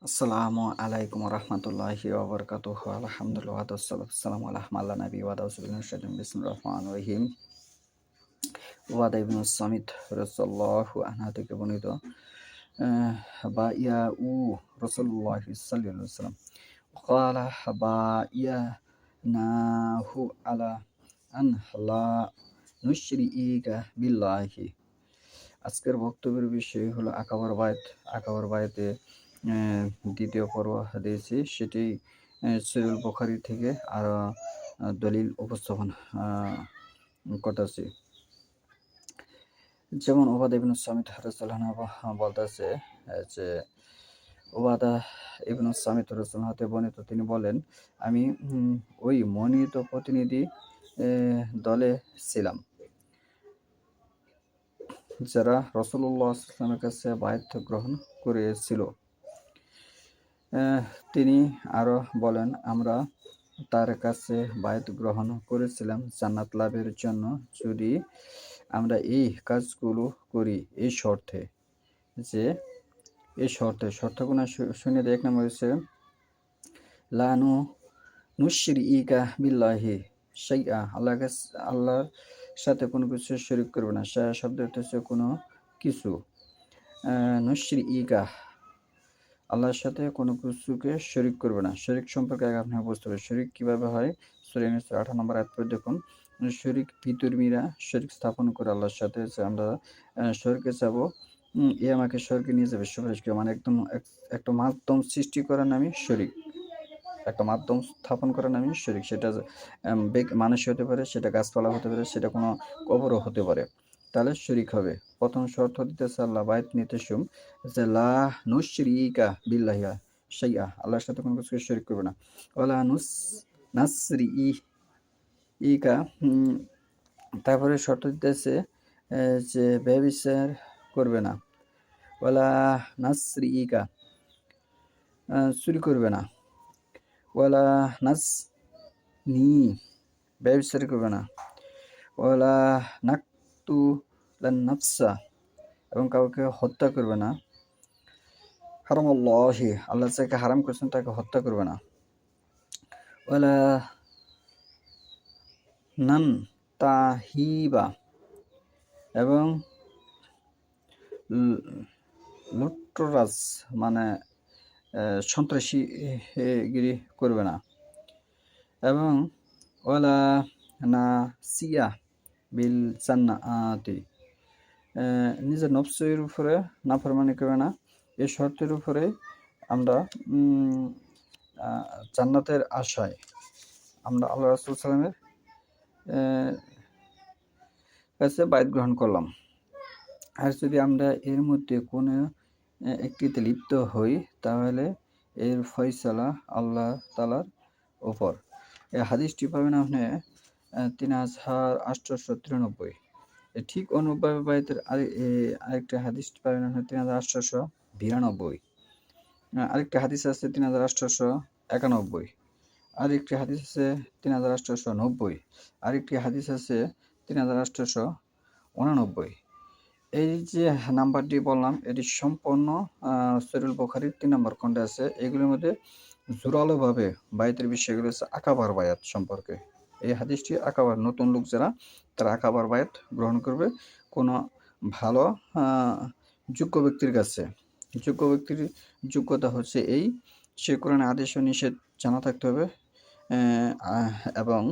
আসসালামু আলাইকুম রহমতুল্লাহি ওবরকাতুহু আলহামদুলিল্লাহ ওয়াসসালামু আলা মাল্লা নবী ওয়া বিসমিল্লাহির রহমানির রহিম। ওয়াদা ইবনে সামিত রাদিয়াল্লাহু আনহু থেকে বর্ণিত বা ইয়া উ রাসূলুল্লাহ সাল্লাল্লাহু আলাইহি ওয়াসাল্লাম ক্বালা বা ইয়া নাহু আলা আন লা নুশরিকা বিল্লাহি। আজকের বক্তব্যের বিষয় হলো আকাবার বায়াত। আকাবার বায়াতে দ্বিতীয় পর্ব দিয়েছি, সেটি সহিহুল বুখারী থেকে আরও দলিল উপস্থাপন করতেছি। যেমন উবাদা ইবনে সামিত রাদিয়াল্লাহু আনহু বলতেছে যে উবাদা ইবনে সামিত রাদিয়াল্লাহু আনহু হতে বর্ণিত, তিনি বলেন, আমি ওই মনোনীত প্রতিনিধি দলে ছিলাম যারা রাসূলুল্লাহ সাল্লাল্লাহু আলাইহি ওয়াসাল্লামের কাছে বায়াত গ্রহণ করেছিল। তিনি আরও বলেন, আমরা তার কাছে বায়াত গ্রহণ করেছিলাম জান্নাত লাভের জন্য, যদি আমরা এই কাজগুলো করি এই শর্তে। যে এই শর্তগুলো শুনে এক নম্বর হচ্ছে লা নুশরিকা বিল্লাহি শাইআ, আল্লাহর সাথে কোনো কিছু শরীক করবে না। শব্দ হচ্ছে কোনো কিছু। নুশরিকা, আল্লাহর সাথে কোনো কিছুকে শরীক করবে না। শরীক সম্পর্কে আগে আপনারা বুঝতে হবে শরীক কীভাবে হয়। সূরা ইউনূসের 18 নম্বর আয়াত পড়ে দেখুন। শরীক বিধর্মীরা শরীক স্থাপন করে আল্লাহর সাথে, যে আমরা স্বর্গে যাব, এ আমাকে স্বর্গে নিয়ে যাবে সুপারিশ করে, মানে একদম একটা মাধ্যম সৃষ্টি করার নামই শরীক। একটা মাধ্যম স্থাপন করার নামই শরীক। সেটা মানুষই হতে পারে, সেটা গাছপালা হতে পারে, সেটা কোনো কবরও হতে পারে। তাহলে শরীক হবে। প্রথম শর্ত দিতেছে আল্লাহ বায়াত নিতেছুম যে লা নুশরিকা বিল্লাহি শাইআ, আল্লাহর সাথে কোনো কিছুকে শরীক করবে না। ওয়ালা নাসরিকা, তারপরে শর্ত দিতেছে যে ব্যভিচার করবে না। ওয়ালা নাসরিকা, চুরি করবে না। ওয়ালা নাজনি, ব্যভিচার করবে না। ওয়ালা নাকতুলান নাফসা, এবং কাউকে হত্যা করবে না। হারামাল্লাহি, আল্লাহ যাকে হারাম করেছেন তাকে হত্যা করবে না। ওয়ালা নান তাহিবা, এবং লুটতরাজ মানে সন্ত্রাসীগিরি করবে না। এবং ওয়ালা নাসিয়া বিল জান্নাতি, নিজের নফসের উপরে নাফরমানি করবে না। এই শর্তের উপরে আমরা জান্নাতের আশায় আমরা আল্লাহ রাসূল সাল্লামের কাছে বায়াত গ্রহণ করলাম। আর যদি আমরা এর মধ্যে কোনো একটিতে লিপ্ত হই, তাহলে এর ফয়সালা আল্লাহ তাআলার উপর। এই হাদিসটি পাবেন আপনি 3893। ঠিক অনুভাবে বায়াতের আরেকটা হাদিস পাবেন আপনি 3892। আরেকটা হাদিস আছে 3891। আরেকটি হাদিস আছে 3890। আরেকটি হাদিস আছে 3889। এই যে নাম্বারটি বললাম, এটি সম্পূর্ণ সহিহুল বুখারীর 3 নম্বর খণ্ডে আছে। এগুলোর মধ্যে জোরালোভাবে বায়াতের বিষয়গুলো হচ্ছে আকাবার বায়াত সম্পর্কে। এই হাদিসটি আকাবার নতুন লোক যারা, তারা আকাবার বায়াত গ্রহণ করবে কোনো ভালো যোগ্য ব্যক্তির কাছে। যোগ্য ব্যক্তির যোগ্যতা হচ্ছে এই, সে কোরআনের আদেশ ও নিষেধ জানা থাকতে হবে, এবং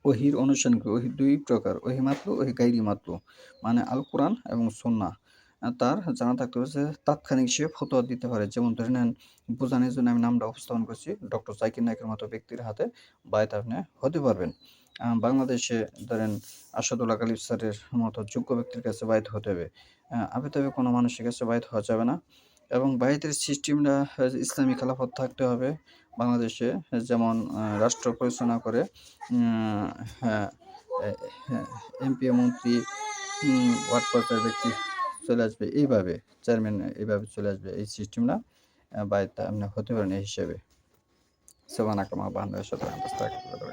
ওহীর অনুসরণ করে। ওহী 2 প্রকার, ওহী মাত্র, ওহী গায়রি মাত্র, মানে আল কোরআন এবং সুন্নাহ। তার জানা থাকতে হবে যে তাৎক্ষণিক সে ফতোয়া দিতে পারে। যেমন ধরে নেন, বোঝানোর জন্য আমি নামটা উপস্থাপন করছি, ডক্টর জাকির নায়েকের মতো ব্যক্তির হাতে বায়াত আপনি হতে পারবেন। বাংলাদেশে ধরেন আসাদুল্লাহ গালিব স্যারের মতো যোগ্য ব্যক্তির কাছে বায়াত হতে হবে। আবেতবে কোনো মানুষের কাছে বায়াত হওয়া যাবে না। এবং বায়াতের সিস্টেমটা ইসলামী খেলাফত থাকতে হবে বাংলাদেশে। যেমন রাষ্ট্র পরিচালনা করে হ্যাঁ, এমপি, মন্ত্রী, ওয়ার্ড পর্যায়ের ব্যক্তি চলে আসবে এইভাবে, চেয়ারম্যান এইভাবে চলে আসবে। এই সিস্টেমটা বায়াত আপনি হতে পারেন এই হিসেবে। সুবহানাকা আল্লাহুম্মা ওয়া বিহামদিকা আশহাদু আল্লা ইলাহা ইল্লা আনতা আস্তাগফিরুকা ওয়া আতুবু ইলাইক।